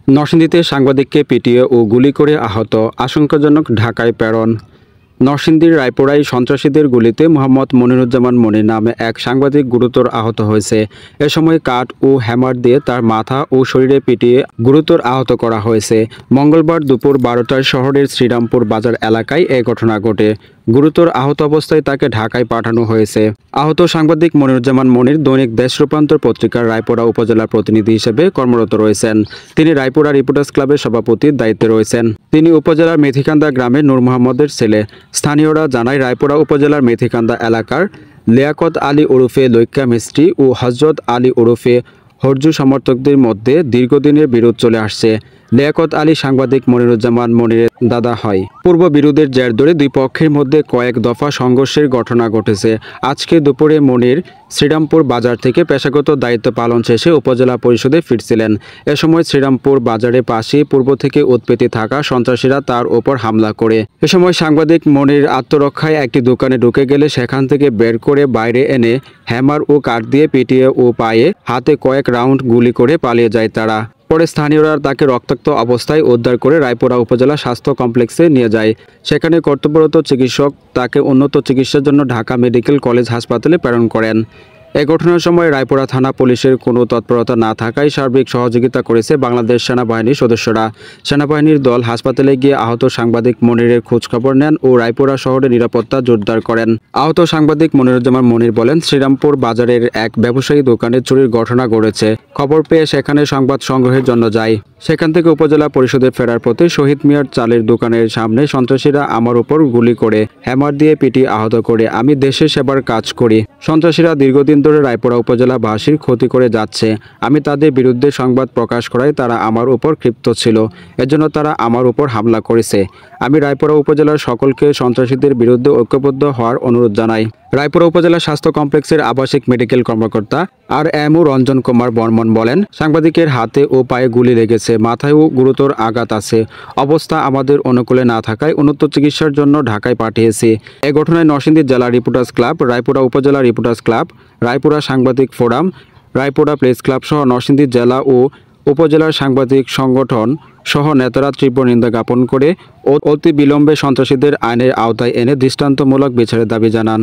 নরসিংদীতে সাংবাদিককে পিটিয়ে ও গুলি করে আহত, আশঙ্কাজনক ঢাকায় প্রেরণ। নরসিংদীর রায়পুরায় সন্ত্রাসীদের গুলিতে মোহাম্মদ মনিরুজ্জামান মনির নামে এক সাংবাদিক গুরুতর আহত হয়েছে। এ সময় কাঠ ও হ্যামার দিয়ে তার মাথা ও শরীরে পিটিয়ে গুরুতর আহত করা হয়েছে। মঙ্গলবার দুপুর 12টায় শহরের শ্রীরামপুর বাজার এলাকায় এ ঘটনা ঘটে। গুরুতর আহত অবস্থায় তাকে ঢাকায় পাঠানো হয়েছে। আহত সাংবাদিক মনিরুজ্জামান মনির দৈনিক দেশ রূপান্তর পত্রিকার রায়পুরা উপজেলার প্রতিনিধি হিসেবে কর্মরত রয়েছেন। তিনি রায়পুরা রিপোর্টার্স ক্লাবের সভাপতির দায়িত্বে রয়েছেন। তিনি উপজেলার মেথিকান্দা গ্রামের নূর মোহাম্মদের ছেলে। স্থানীয়রা জানায়, রায়পুরা উপজেলার মেথিকান্দা এলাকার লিয়াকত আলী ওরফে লৈক্কা মিস্ত্রি ও হজরত আলী ওরফে হরজু সমর্থকদের মধ্যে দীর্ঘদিনের বিরোধ চলে আসছে। লিয়াকত আলী সাংবাদিক মনিরুজ্জামান মনিরের দাদা হয়। পূর্ব বিরোধের জের ধরে দুই পক্ষের মধ্যে কয়েক দফা সংঘর্ষের ঘটনা ঘটেছে। আজকে দুপুরে মনির শ্রীরামপুর বাজার থেকে পেশাগত দায়িত্ব পালন শেষে উপজেলা পরিষদে ফিরছিলেন। এ সময় শ্রীরামপুর বাজারের পাশে পূর্ব থেকে উৎপেতে থাকা সন্ত্রাসীরা তার ওপর হামলা করে। এ সময় সাংবাদিক মনির আত্মরক্ষায় একটি দোকানে ঢুকে গেলে সেখান থেকে বের করে বাইরে এনে হ্যামার ও কাঠ দিয়ে পিটিয়ে ও পায়ে হাতে কয়েক রাউন্ড গুলি করে পালিয়ে যায় তারা। পরে স্থানীয়রা তাকে রক্তাক্ত অবস্থায় উদ্ধার করে রায়পুরা উপজেলা স্বাস্থ্য কমপ্লেক্সে নিয়ে যায়। সেখানে কর্তব্যরত চিকিৎসক তাকে উন্নত চিকিৎসার জন্য ঢাকা মেডিকেল কলেজ হাসপাতালে প্রেরণ করেন। এ ঘটনার সময় রায়পুরা থানা পুলিশের কোনো তৎপরতা না থাকায় সার্বিক সহযোগিতা করেছে বাংলাদেশ সেনাবাহিনীর সদস্যরা। সেনাবাহিনীর দল হাসপাতালে গিয়ে আহত সাংবাদিক মনিরের খোঁজখবর নেন ও রায়পুরা শহরের নিরাপত্তা জোরদার করেন। আহত সাংবাদিক মনিরুজ্জামান মনির বলেন, শ্রীরামপুর বাজারের এক ব্যবসায়ী দোকানে চুরির ঘটনা ঘটেছে। খবর পেয়ে সেখানে সংবাদ সংগ্রহের জন্য যাই। সেখান থেকে উপজেলা পরিষদে ফেরার পথে শহীদ মিয়ার চালের দোকানের সামনে সন্ত্রাসীরা আমার উপর গুলি করে হ্যামার দিয়ে পিটিয়ে আহত করে। আমি দেশের সেবার কাজ করি। সন্ত্রাসীরা দীর্ঘদিন ধরে রায়পুরা উপজেলাবাসীর ক্ষতি করে যাচ্ছে। আমি তাদের বিরুদ্ধে সংবাদ প্রকাশ করায় তারা আমার উপর ক্ষিপ্ত ছিল। এজন্য তারা আমার উপর হামলা করেছে। আমি রায়পুরা উপজেলার সকলকে সন্ত্রাসীদের বিরুদ্ধে ঐক্যবদ্ধ হওয়ার অনুরোধ জানাই। রায়পুরা উপজেলা স্বাস্থ্য কমপ্লেক্সের আবাসিক মেডিকেল কর্মকর্তা আর.এম. রঞ্জন কুমার বর্মন বলেন, সাংবাদিকের হাতে ও পায়ে গুলি লেগেছে, মাথায়ও গুরুতর আঘাত আছে। অবস্থা আমাদের অনুকূলে না থাকায় উন্নত চিকিৎসার জন্য ঢাকায় পাঠিয়েছি। এ ঘটনায় নরসিংদী জেলা রিপোর্টার্স ক্লাব, রায়পুরা উপজেলা রিপোর্টার্স ক্লাব, রায়পুরা সাংবাদিক ফোরাম, রায়পুরা প্রেস ক্লাব সহ নরসিংদী জেলা ও উপজেলার সাংবাদিক সংগঠন সহ নেতারা তীব্র নিন্দা জ্ঞাপন করে অতি বিলম্বে সন্ত্রাসীদের আইনের আওতায় এনে দৃষ্টান্তমূলক বিচারের দাবি জানান।